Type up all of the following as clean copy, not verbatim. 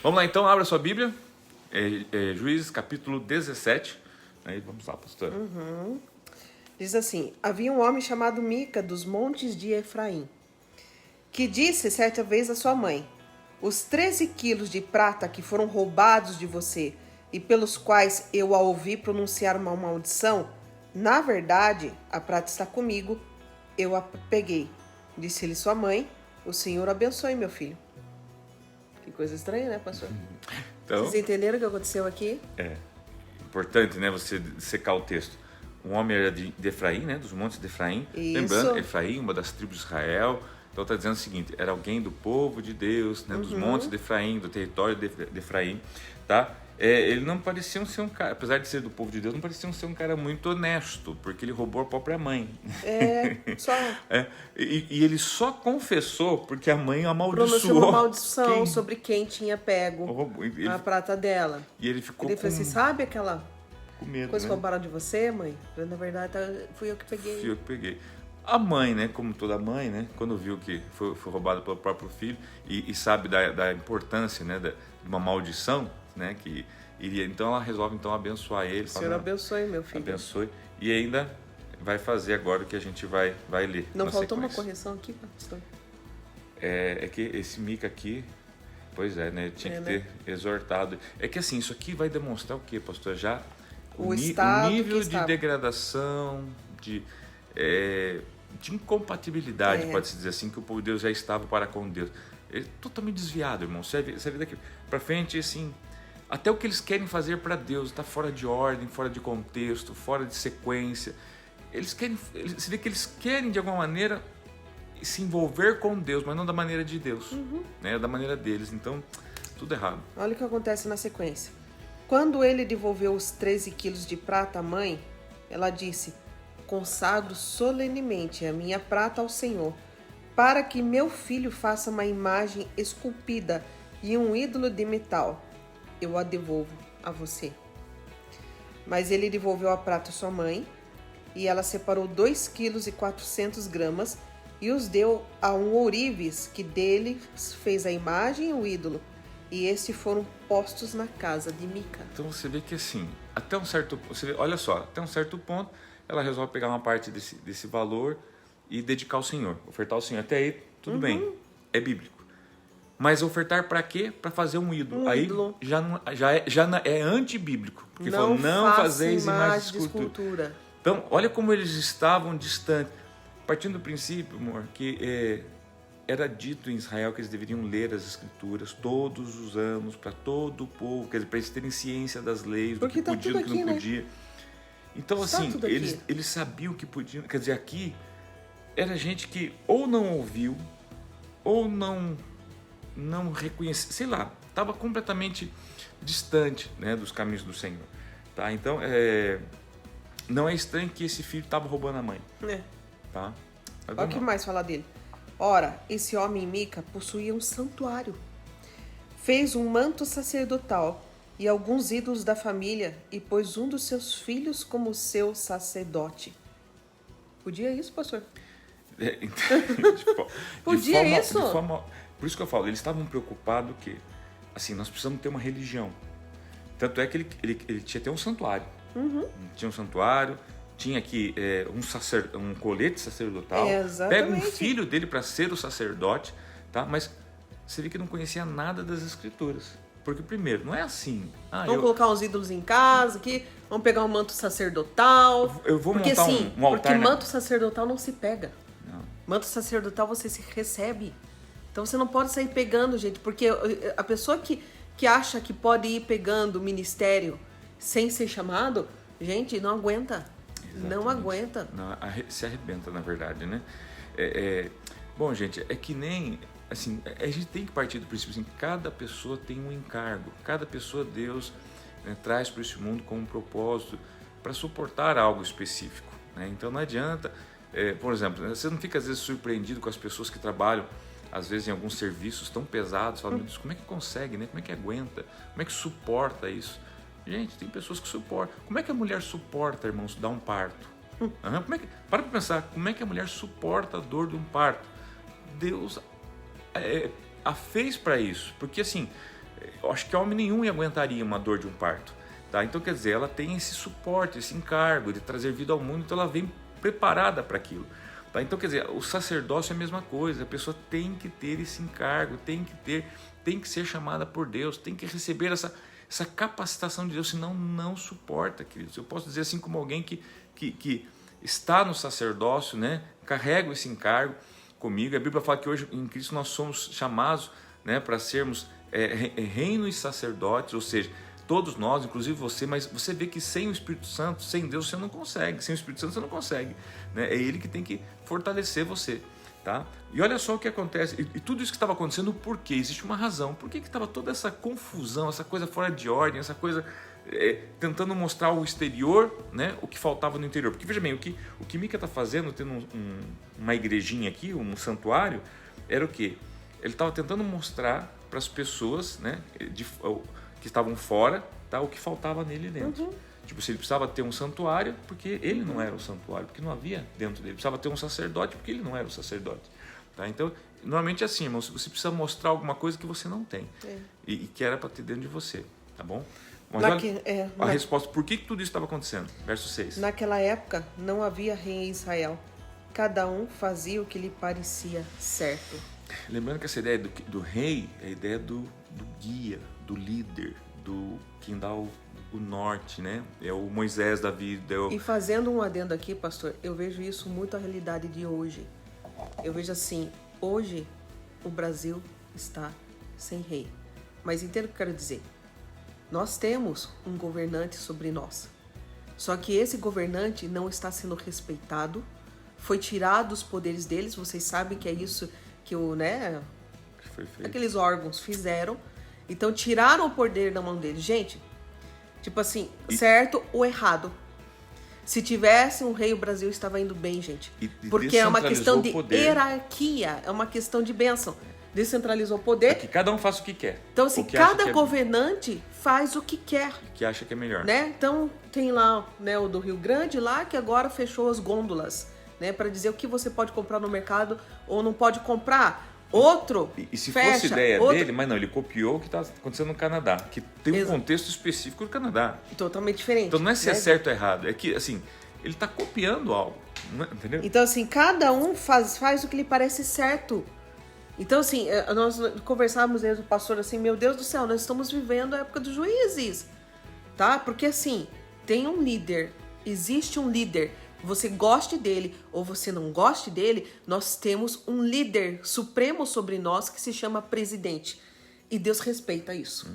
Vamos lá então, abra sua Bíblia. Juízes capítulo 17. Aí vamos lá, pastor. Diz assim: havia um homem chamado Mica dos montes de Efraim, que disse certa vez à sua mãe: os 13 quilos de prata que foram roubados de você e pelos quais eu a ouvi pronunciar uma maldição, na verdade, a prata está comigo, eu a peguei. Disse-lhe sua mãe: o Senhor abençoe, meu filho. Que coisa estranha, né, pastor? Então, Vocês entenderam o que aconteceu aqui? é importante, né, você secar o texto. Um homem era de Efraim, né, dos montes de Efraim. Isso. Lembrando, Efraim, uma das tribos de Israel. Então está dizendo o seguinte: era alguém do povo de Deus, né, dos montes de Efraim, do território de Efraim, tá? Ele não parecia ser um cara, apesar de ser do povo de Deus, não parecia ser um cara muito honesto, porque ele roubou a própria mãe. Só E ele só confessou porque a mãe amaldiçoou. pronunciou uma maldição sobre quem tinha pego Ele, a prata dela. e ele ficou Ele falou assim: sabe aquela com medo, coisa que né? roubaram de você, mãe? Na verdade, fui eu que peguei. Fui eu que peguei. A mãe, né, como toda mãe, né, quando viu que foi roubado pelo próprio filho e sabe da importância, né, de uma maldição, né, que iria, então ela resolve então abençoar ele. O Senhor abençoe, meu filho. Abençoe. E ainda vai fazer agora o que a gente vai ler. Não na faltou uma sequência. correção aqui, pastor? É que esse Mica aqui, pois é, né, tinha que ter exortado. É que assim, isso aqui vai demonstrar o quê, pastor? Já O estado nível que de estava. degradação, de incompatibilidade, É. pode-se dizer assim, que o povo de Deus já estava para com Deus. Ele é totalmente desviado, irmão. Você vê daqui para frente, assim, até o que eles querem fazer para Deus está fora de ordem, fora de contexto, fora de sequência. Você vê que eles querem, de alguma maneira, se envolver com Deus, mas não da maneira de Deus, né? Da maneira deles. Então, tudo errado. Olha o que acontece na sequência. Quando ele devolveu os 13 quilos de prata à mãe, ela disse: consagro solenemente a minha prata ao Senhor, para que meu filho faça uma imagem esculpida e um ídolo de metal. Eu a devolvo a você. Mas ele devolveu a prata à sua mãe, e ela separou 2 quilos e 400 gramas e os deu a um ourives, que dele fez a imagem e o ídolo. E estes foram postos na casa de Mica. Então você vê que assim, até um certo, olha só, até um certo ponto, ela resolve pegar uma parte desse valor e dedicar ao Senhor, ofertar ao Senhor. Até aí, tudo bem, é bíblico. Mas ofertar para quê? Para fazer um ídolo. Aí ídolo. já é antibíblico, porque Não, não fazeis imagem imagens de de escultura. escultura. Então, olha como eles estavam distantes. Partindo do princípio, amor, que era dito em Israel que eles deveriam ler as Escrituras todos os anos, para todo o povo, quer dizer, para eles terem ciência das leis, Porque do que tá podia, tudo do que não aqui, né? podia. Então, Está assim, tudo aqui. eles sabiam que podiam. Quer dizer, aqui era gente que ou não ouviu, ou não reconhecia, sei lá, estava completamente distante, né, dos caminhos do Senhor. Tá? Então, não é estranho que esse filho estava roubando a mãe. Tá? Mas Olha o vamos que lá. mais falar dele. Ora, esse homem Mica possuía um santuário. Fez um manto sacerdotal e alguns ídolos da família e pôs um dos seus filhos como seu sacerdote. Podia isso, pastor? Podia isso? Por isso que eu falo, eles estavam preocupados que, assim, nós precisamos ter uma religião. Tanto é que ele tinha até um santuário. Tinha um santuário, tinha aqui um colete sacerdotal. Exatamente. Pega um filho dele para ser o sacerdote, tá? Mas você vê que não conhecia nada das Escrituras. Porque, primeiro, não é assim. Vamos colocar uns ídolos em casa aqui, vamos pegar um manto sacerdotal. Eu vou porque, montar sim, um altar. Porque manto sacerdotal não se pega. Não. Manto sacerdotal você se recebe. Então você não pode sair pegando, gente, porque a pessoa que acha que pode ir pegando o ministério sem ser chamado, gente, não aguenta. Exatamente. Não aguenta. Não, se arrebenta, na verdade, né? Bom, gente, é que nem... Assim, a gente tem que partir do princípio assim, cada pessoa tem um encargo, cada pessoa Deus, né, traz para esse mundo com um propósito para suportar algo específico, né? Então não adianta, por exemplo, você não fica às vezes surpreendido com as pessoas que trabalham às vezes em alguns serviços tão pesados, fala, meu Deus, como é que consegue, né? Como é que aguenta, como é que suporta isso? Gente, tem pessoas que suportam. Como é que a mulher suporta, irmãos, dar um parto? Para pensar, como é que a mulher suporta a dor de um parto? Deus a fez para isso, porque assim, eu acho que homem nenhum aguentaria uma dor de um parto. Tá? Então, quer dizer, ela tem esse suporte, esse encargo de trazer vida ao mundo, então ela vem preparada para aquilo. Tá? Então, quer dizer, o sacerdócio é a mesma coisa, a pessoa tem que ter esse encargo, tem que ser chamada por Deus, tem que receber essa capacitação de Deus, senão não suporta, queridos. Eu posso dizer assim como alguém que está no sacerdócio, né, carrega esse encargo comigo. A Bíblia fala que hoje em Cristo nós somos chamados, né, para sermos reino e sacerdotes, ou seja, todos nós, inclusive você, mas você vê que sem o Espírito Santo, sem Deus, você não consegue. Sem o Espírito Santo você não consegue, né? É Ele que tem que fortalecer você, tá? E olha só o que acontece, e tudo isso que estava acontecendo, por quê? Existe uma razão. Por que estava toda essa confusão, essa coisa fora de ordem, essa coisa tentando mostrar o exterior, né, o que faltava no interior? Porque veja bem, o que Mica está fazendo, tendo uma igrejinha aqui, um santuário, era o quê? Ele estava tentando mostrar para as pessoas, né, que estavam fora, tá, o que faltava nele dentro. Tipo, se ele precisava ter um santuário, porque ele não era o santuário, porque não havia dentro dele. Precisava ter um sacerdote, porque ele não era o sacerdote. Tá? Então, normalmente é assim, irmão, você precisa mostrar alguma coisa que você não tem. E que era para ter dentro de você, tá bom? Mas olha a resposta, por que tudo isso estava acontecendo? Verso 6. Naquela época, não havia rei em Israel. Cada um fazia o que lhe parecia certo. Lembrando que essa ideia do rei é a ideia do guia, do líder, do quem dá o norte, né? É o Moisés da vida. E fazendo um adendo aqui, pastor, eu vejo isso muito a realidade de hoje. Eu vejo assim, hoje o Brasil está sem rei. Mas entendo o que eu quero dizer. Nós temos um governante sobre nós. Só que esse governante não está sendo respeitado. Foi tirado os poderes deles. Vocês sabem que é isso que aqueles órgãos fizeram. Então tiraram o poder da mão deles. Gente, tipo assim, certo ou errado. Se tivesse um rei, o Brasil estava indo bem, gente. Porque é uma questão de hierarquia, é uma questão de bênção. Descentralizou o poder. Que cada um faça o que quer. Então, assim, cada governante faz o que quer. Que acha que é melhor. Né? Então, tem lá, né, o do Rio Grande lá, que agora fechou as gôndolas, né, para dizer o que você pode comprar no mercado ou não pode comprar. Outro E se fosse ideia dele, mas não, ele copiou o que está acontecendo no Canadá, que tem um contexto específico do Canadá. Totalmente diferente. Então não é se é certo ou errado, é que, assim, ele está copiando algo, entendeu? Então, assim, cada um faz o que lhe parece certo. Então, assim, nós conversávamos dentro do pastor, assim, meu Deus do céu, nós estamos vivendo a época dos juízes, tá? Porque, assim, tem um líder, existe um líder. Você goste dele ou você não goste dele, nós temos um líder supremo sobre nós que se chama presidente. E Deus respeita isso.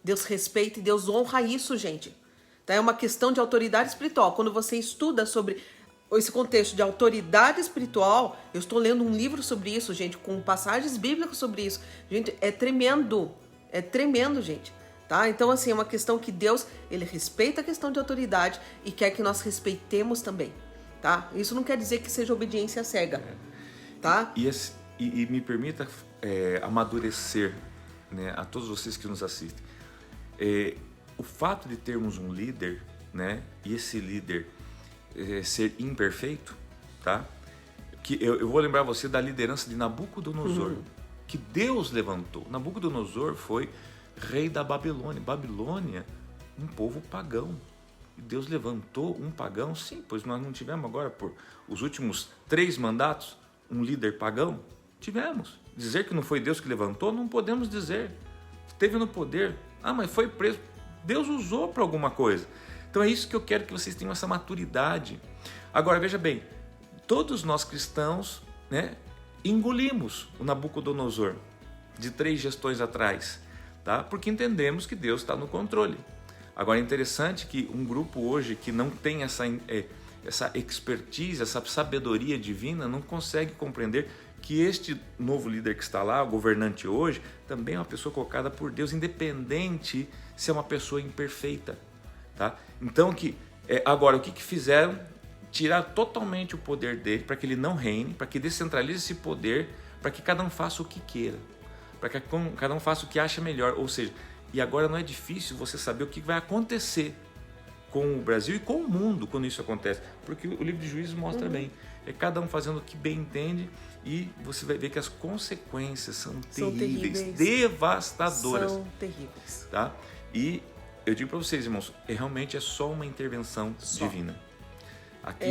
Deus respeita e Deus honra isso, gente. Tá? É uma questão de autoridade espiritual. Quando você estuda sobre esse contexto de autoridade espiritual, eu estou lendo um livro sobre isso, gente, com passagens bíblicas sobre isso. Gente, é tremendo, gente. Tá? Então, assim, é uma questão que Deus, ele respeita a questão de autoridade e quer que nós respeitemos também, tá? Isso não quer dizer que seja obediência cega, tá? E me permita amadurecer, né, a todos vocês que nos assistem. O fato de termos um líder, né, e esse líder ser imperfeito, tá? Que eu vou lembrar você da liderança de Nabucodonosor, que Deus levantou. Nabucodonosor foi rei da Babilônia. Babilônia, um povo pagão. E Deus levantou um pagão, sim, pois nós não tivemos agora, por os últimos 3 mandatos, um líder pagão? Tivemos. Dizer que não foi Deus que levantou, não podemos dizer. Esteve no poder. Ah, mas foi preso. Deus usou para alguma coisa. Então é isso que eu quero que vocês tenham essa maturidade. Agora, veja bem, todos nós cristãos, né, engolimos o Nabucodonosor de 3 gestões atrás. Tá? Porque entendemos que Deus está no controle. Agora é interessante que um grupo hoje que não tem essa expertise, essa sabedoria divina, não consegue compreender que este novo líder que está lá, o governante hoje, também é uma pessoa colocada por Deus, independente se é uma pessoa imperfeita. Tá? Então, agora, o que fizeram? Tirar totalmente o poder dele para que ele não reine, para que descentralize esse poder, para que cada um faça o que queira. Para que cada um faça o que acha melhor, ou seja, e agora não é difícil você saber o que vai acontecer com o Brasil e com o mundo quando isso acontece, porque o livro de Juízes mostra bem é cada um fazendo o que bem entende, e você vai ver que as consequências são terríveis, devastadoras. São terríveis. Tá? E eu digo para vocês, irmãos, realmente é só uma intervenção divina. Aqui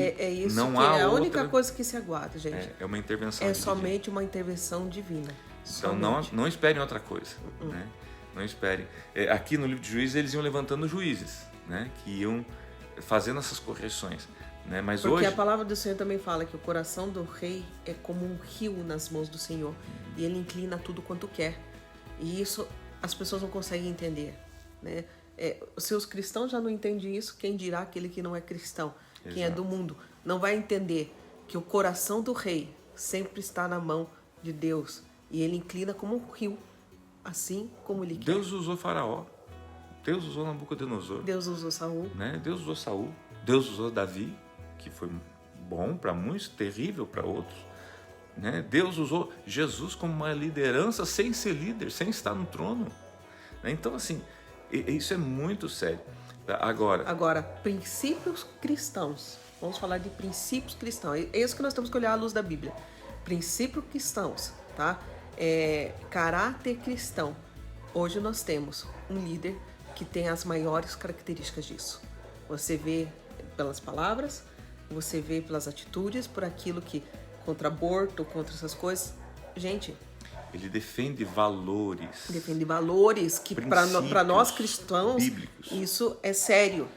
isso não que há é a outra... única coisa que se aguarda, gente. É uma intervenção divina. somente uma intervenção divina. Então não esperem outra coisa. Né? Não esperem. Aqui no livro de Juízes eles iam levantando juízes, né? Que iam fazendo essas correções. Né? Mas porque hoje... a palavra do Senhor também fala que o coração do rei é como um rio nas mãos do Senhor. E ele inclina tudo quanto quer. E isso as pessoas não conseguem entender. Né? Se os cristãos já não entendem isso, quem dirá aquele que não é cristão? Exato. Quem é do mundo não vai entender que o coração do rei sempre está na mão de Deus. E ele inclina como um rio, assim como ele quer. Deus usou Faraó. Deus usou Nabucodonosor. Deus usou Saul. Né? Deus usou Saul. Deus usou Davi, que foi bom para muitos, terrível para outros. Né? Deus usou Jesus como uma liderança sem ser líder, sem estar no trono. Né? Então, assim, isso é muito sério. Agora, princípios cristãos. Vamos falar de princípios cristãos. É isso que nós temos que olhar à luz da Bíblia. Princípios cristãos, tá? Caráter cristão. Hoje nós temos um líder que tem as maiores características disso. Você vê pelas palavras, você vê pelas atitudes, por aquilo que contra aborto, contra essas coisas. Gente, ele defende valores. Defende valores que para nós cristãos bíblicos. Isso é sério.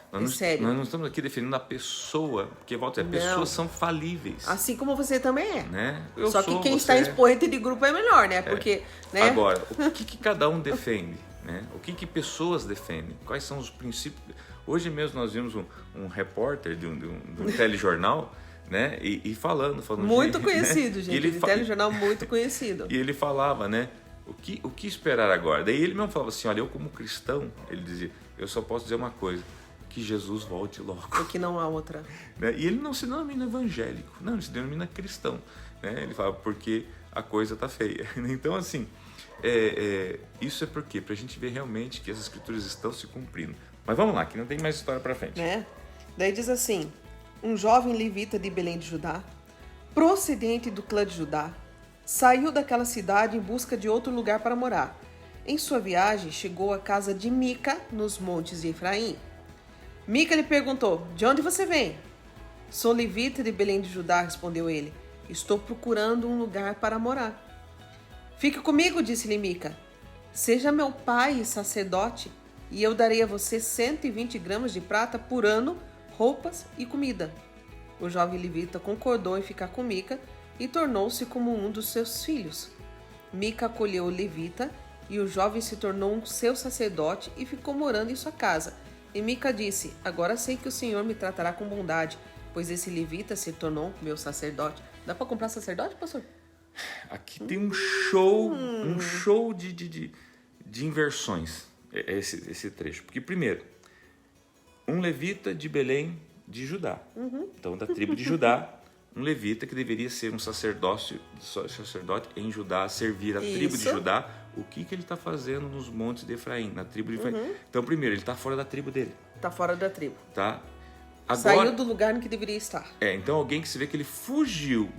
Nós não estamos aqui defendendo a pessoa, porque volta, pessoas são falíveis. Assim como você também é. Né? Só que quem está expoente de grupo é melhor, né? Porque, né? Agora, o que cada um defende? Né? O que pessoas defendem? Quais são os princípios? Hoje mesmo nós vimos um repórter de um telejornal, né? E falando muito conhecido, né? gente. Telejornal muito conhecido. E ele falava, né? O que esperar agora? Daí ele mesmo falava assim, olha, eu como cristão, ele dizia, eu só posso dizer uma coisa, que Jesus volte logo. Porque não há outra. Né? E ele não se denomina evangélico, não, ele se denomina cristão. Né? Ele fala, porque a coisa tá feia. Então, assim, isso é por quê? Pra gente ver realmente que as escrituras estão se cumprindo. Mas vamos lá, que não tem mais história pra frente. Daí diz assim, um jovem levita de Belém de Judá, procedente do clã de Judá, saiu daquela cidade em busca de outro lugar para morar. Em sua viagem, chegou à casa de Mica, nos montes de Efraim. Mica lhe perguntou, de onde você vem? Sou levita de Belém de Judá, respondeu ele. Estou procurando um lugar para morar. Fique comigo, disse-lhe Mica. Seja meu pai sacerdote, e eu darei a você 120 gramas de prata por ano, roupas e comida. O jovem levita concordou em ficar com Mica e tornou-se como um dos seus filhos. Mica acolheu o levita e o jovem se tornou um seu sacerdote e ficou morando em sua casa. E Mica disse, agora sei que o Senhor me tratará com bondade, pois esse levita se tornou meu sacerdote. Dá para comprar sacerdote, pastor? Aqui tem um show de inversões, esse trecho. Porque, primeiro, um levita de Belém de Judá. Então, da tribo de Judá, um levita que deveria ser um sacerdote em Judá, servir a tribo de Judá. O que ele está fazendo nos montes de Efraim, na tribo de Efraim? Então, primeiro, ele está fora da tribo dele. Está fora da tribo. Tá? Agora, saiu do lugar no que deveria estar. Então alguém que se vê que ele fugiu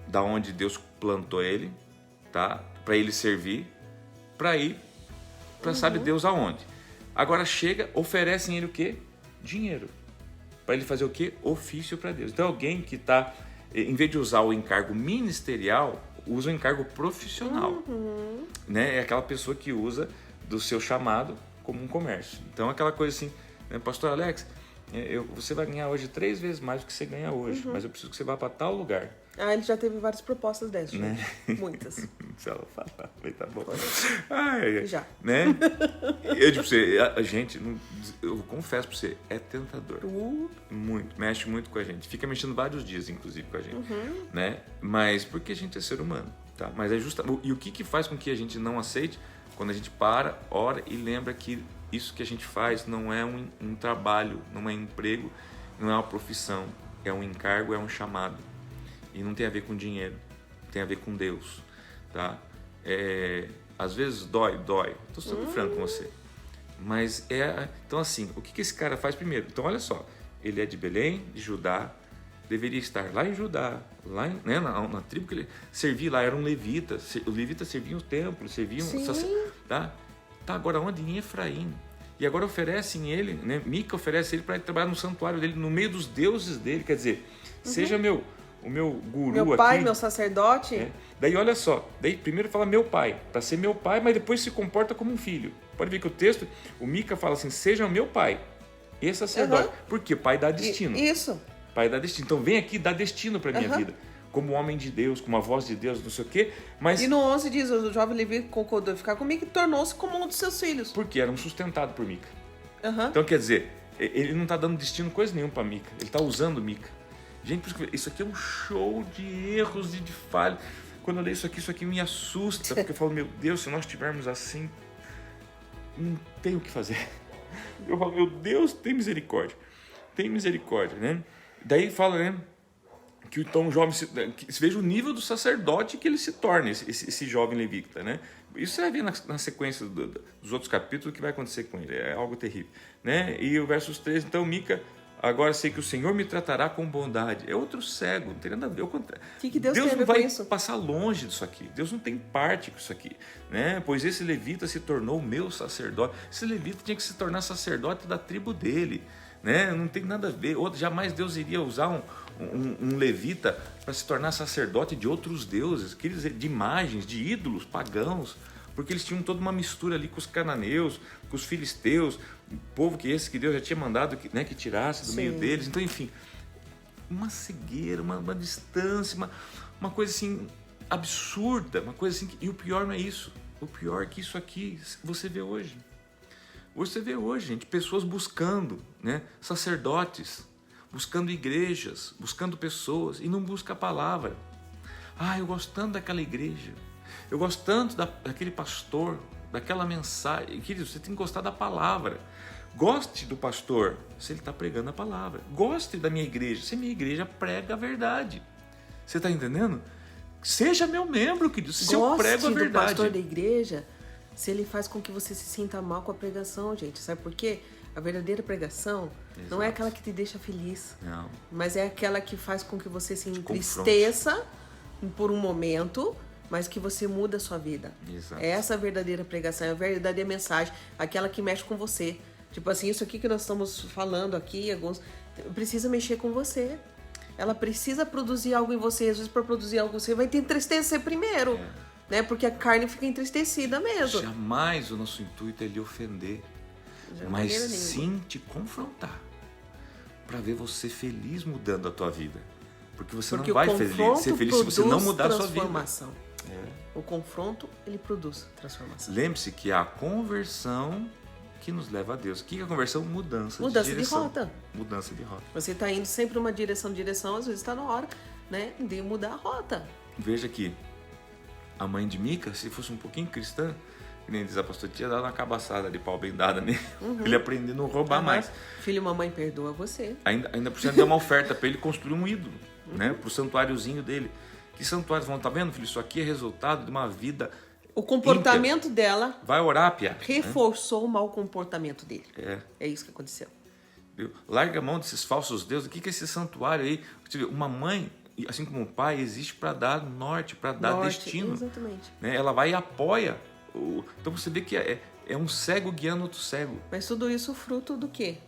da onde Deus plantou ele, tá? Para ele servir, para ir, para sabe Deus aonde. Agora chega, oferecem ele o quê? Dinheiro. Para ele fazer o quê? Ofício para Deus. Então alguém que está, em vez de usar o encargo ministerial, usa o encargo profissional. Né? É aquela pessoa que usa do seu chamado como um comércio. Então aquela coisa assim, né? Pastor Alex, você vai ganhar hoje 3 vezes mais do que você ganha hoje, mas eu preciso que você vá para tal lugar. Ele já teve várias propostas dessas, né? Muitas. Se ela falar, tá bom. Já. Né? Eu digo pra você, a gente, eu confesso pra você, é tentador. Muito, mexe muito com a gente. Fica mexendo vários dias, inclusive, com a gente. Né? Mas porque a gente é ser humano, tá? Mas é justamente. E o que faz com que a gente não aceite? Quando a gente para, ora e lembra que isso que a gente faz não é um trabalho, não é um emprego, não é uma profissão, é um encargo, é um chamado. E não tem a ver com dinheiro, tem a ver com Deus, tá? Às vezes dói. Estou sendo franco com você. Mas então assim, o que esse cara faz primeiro? Então olha só, ele é de Belém, de Judá, deveria estar lá em Judá, lá né, na tribo que ele servia lá, era um levita. Os levitas serviam o templo, serviam... Tá, agora onde? Em Efraim. E agora oferecem ele, né? Mica oferece ele para trabalhar no santuário dele, no meio dos deuses dele. Quer dizer, seja o meu guru meu pai, meu sacerdote. Daí olha só, daí primeiro fala meu pai, para ser meu pai, mas depois se comporta como um filho. Pode ver que o texto, o Mica fala assim, seja meu pai e sacerdote. Porque pai dá destino. Isso. Pai dá destino. Então vem aqui, dá destino para minha vida. Como homem de Deus, com uma voz de Deus, não sei o quê. Mas... E no 11 diz, o jovem Levi concordou em ficar comigo e tornou-se como um dos seus filhos. Porque era um sustentado por Mica. Então quer dizer, ele não está dando destino coisa nenhuma para Mica. Ele está usando Mica. Gente, isso aqui é um show de erros e de falhas. Quando eu leio isso aqui me assusta. Porque eu falo, meu Deus, se nós estivermos assim, não tem o que fazer. Eu falo, meu Deus, tem misericórdia. Tem misericórdia, né? Daí fala, né? Que então o jovem, que se veja o nível do sacerdote que ele se torna, esse jovem levita, né? Isso você vai ver na sequência dos outros capítulos o que vai acontecer com ele, é algo terrível, né? E o versos 3, então Mica, agora sei que o Senhor me tratará com bondade. É outro cego, não tem nada a ver. O que Deus tem a ver não vai com isso? passar longe disso aqui. Deus não tem parte com isso aqui, né? Pois esse levita se tornou o meu sacerdote. Esse levita tinha que se tornar sacerdote da tribo dele, né? Não tem nada a ver. Jamais Deus iria usar um levita para se tornar sacerdote de outros deuses, de imagens, de ídolos pagãos, porque eles tinham toda uma mistura ali com os cananeus, com os filisteus, o povo que Deus já tinha mandado que tirasse do meio deles. Então, enfim, uma cegueira, uma distância, uma coisa assim absurda, uma coisa assim. E o pior não é isso. O pior é que isso aqui você vê hoje. Você vê hoje, gente, pessoas buscando, né, sacerdotes, buscando igrejas, buscando pessoas, e não busca a palavra. Eu gosto tanto daquela igreja, eu gosto tanto daquele pastor, daquela mensagem. Querido, você tem que gostar da palavra. Goste do pastor se ele está pregando a palavra. Goste da minha igreja se a minha igreja prega a verdade. Você está entendendo? Seja meu membro, querido, se eu prego a verdade. Goste do pastor da igreja se ele faz com que você se sinta mal com a pregação, gente. Sabe por quê? A verdadeira pregação não é aquela que te deixa feliz, mas é aquela que faz com que você se entristeça por um momento, mas que você muda a sua vida. É essa a verdadeira pregação, é a verdadeira mensagem, aquela que mexe com você. Tipo assim, isso aqui que nós estamos falando aqui, precisa mexer com você. Ela precisa produzir algo em você. Às vezes, para produzir algo em você, vai te entristecer primeiro, né? Porque a carne fica entristecida mesmo. Jamais o nosso intuito é lhe ofender, mas sim te confrontar, para ver você feliz mudando a tua vida. Porque você não vai ser feliz se você não mudar a sua vida. O confronto, ele produz transformação. Lembre-se que a conversão que nos leva a Deus. O que é a conversão? Mudança de direção. Mudança de rota. Você está indo sempre uma direção, às vezes está na hora, né, de mudar a rota. Veja que a mãe de Mica, se fosse um pouquinho cristã, que nem diz a pastora, tinha dado uma cabaçada de pau bem dada nele. Ele aprendeu a não roubar mais. Filho, mamãe perdoa você. Ainda precisa dar uma oferta para ele construir um ídolo, né, para o santuáriozinho dele. Que santuário? Tá vendo, filho? Isso aqui é resultado de uma vida. O comportamento dela vai orar, Pia, reforçou o mau comportamento dele. É isso que aconteceu. Larga a mão desses falsos deuses. O que é esse santuário aí? Uma mãe, assim como um pai, existe para dar norte, para dar destino. Exatamente. Né? Ela vai e apoia. Então você vê que é um cego guiando outro cego. Mas tudo isso fruto do quê?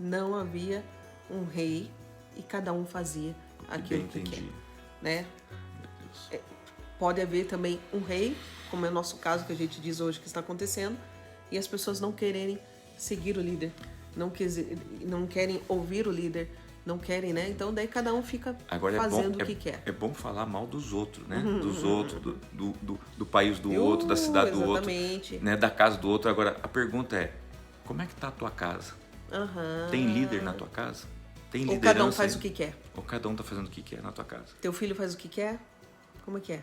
Não havia um rei e cada um fazia aquilo que quer. Né? Pode haver também um rei, como é o nosso caso que a gente diz hoje que está acontecendo, e as pessoas não quererem seguir o líder, não querem ouvir o líder, não querem, né? Então daí cada um fica fazendo o que quer. É bom falar mal dos outros, né? Dos outros, do país do outro, da cidade do outro, né? Da casa do outro. Agora, a pergunta é, como é que está a tua casa? Tem líder na tua casa? Tem liderança? Ou cada um faz o que quer? Ou cada um está fazendo o que quer na tua casa? Teu filho faz o que quer? Como é que é?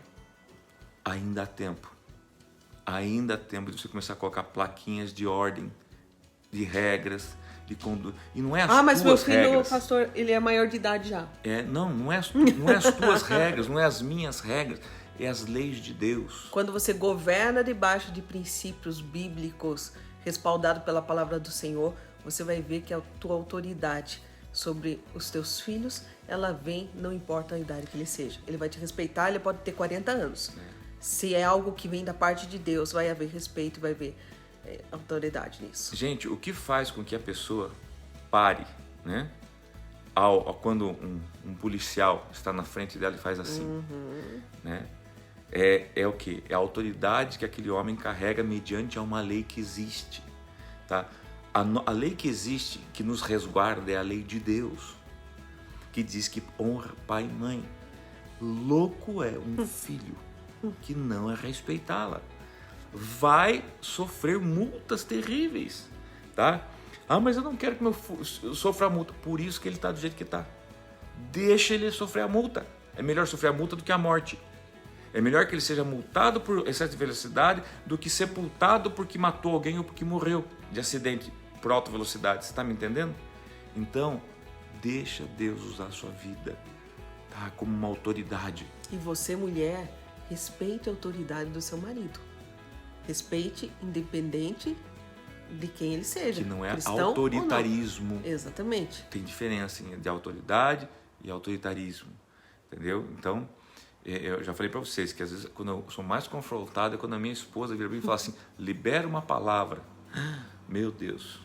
Ainda há tempo. Ainda há tempo de você começar a colocar plaquinhas de ordem, de regras, de conduta. E não é as tuas regras. Mas meu filho, pastor, ele é maior de idade já. Não é as tuas regras, não é as minhas regras, é as leis de Deus. Quando você governa debaixo de princípios bíblicos, respaldado pela palavra do Senhor, você vai ver que a tua autoridade sobre os teus filhos, ela vem, não importa a idade que ele seja. Ele vai te respeitar, ele pode ter 40 anos. Se é algo que vem da parte de Deus, vai haver respeito, vai haver autoridade nisso. Gente, o que faz com que a pessoa pare, né? Quando um policial está na frente dela e faz assim, né? É o quê? É a autoridade que aquele homem carrega mediante a uma lei que existe, tá? A lei que existe, que nos resguarda, é a lei de Deus, que diz que honra pai e mãe. Louco é um filho que não é respeitá-la. Vai sofrer multas terríveis, tá? Ah, mas eu não quero que meu filho sofra a multa. Por isso que ele está do jeito que está. Deixa ele sofrer a multa. É melhor sofrer a multa do que a morte. É melhor que ele seja multado por excesso de velocidade do que sepultado porque matou alguém ou porque morreu de acidente por alta velocidade. Você está me entendendo? Então, deixa Deus usar a sua vida, tá? Como uma autoridade. E você, mulher, respeite a autoridade do seu marido. Respeite, independente de quem ele seja. Que não é cristão autoritarismo. Exatamente. Tem diferença de autoridade e autoritarismo, entendeu? Então, eu já falei para vocês que às vezes quando eu sou mais confrontado é quando a minha esposa vira para mim e fala assim, libera uma palavra. Meu Deus.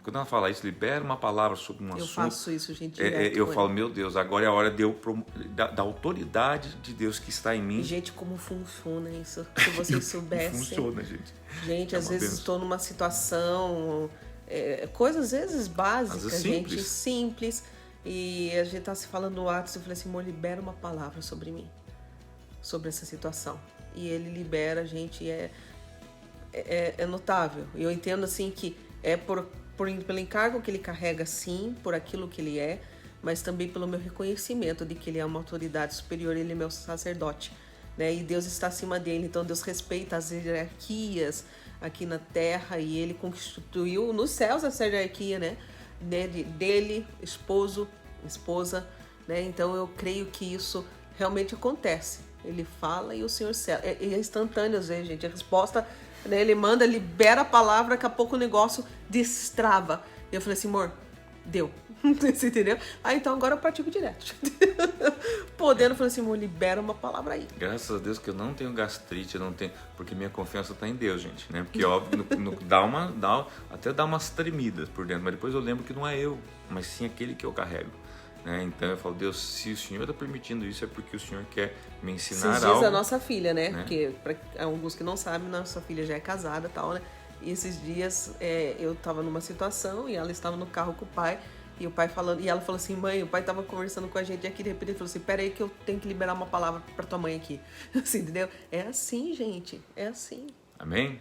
Quando ela fala isso, libera uma palavra sobre um assunto. Eu faço isso, gente. Eu falo, meu Deus, agora é a hora da autoridade de Deus que está em mim. E, gente, como funciona isso? Se vocês soubessem. Funciona, gente. Gente, às vezes estou numa situação, coisas às vezes básicas, às vezes gente, simples. E a gente tá se falando no WhatsApp, eu falei assim, amor, libera uma palavra sobre mim, sobre essa situação. E ele libera, gente, é notável. E eu entendo assim que é pelo encargo que ele carrega, sim, por aquilo que ele é, mas também pelo meu reconhecimento de que ele é uma autoridade superior, ele é meu sacerdote, né? E Deus está acima dele, então Deus respeita as hierarquias aqui na terra e ele constituiu nos céus essa hierarquia, né? Dele, esposo, esposa, né? Então eu creio que isso realmente acontece. Ele fala e o Senhor cela. É instantâneo às vezes, gente. A resposta, né? Ele manda, libera a palavra, daqui a pouco o negócio destrava. E eu falei assim, amor, deu. Você entendeu? Então agora eu pratico direto. Podendo, eu falei assim, amor, libera uma palavra aí. Graças a Deus que eu não tenho gastrite, eu não tenho, porque minha confiança está em Deus, gente, né? Porque óbvio, até dá umas tremidas por dentro, mas depois eu lembro que não é eu, mas sim aquele que eu carrego. Né? Então eu falo, Deus, se o Senhor está permitindo isso, é porque o Senhor quer me ensinar algo. Esses dias a nossa filha, né? Porque para alguns que não sabem, nossa filha já é casada e tal, né? E esses dias eu estava numa situação e ela estava no carro com o pai, e o pai falando, e ela falou assim, mãe, o pai estava conversando com a gente e aqui de repente ele falou assim, peraí que eu tenho que liberar uma palavra para tua mãe aqui. Assim, entendeu? É assim, gente, é assim. Amém?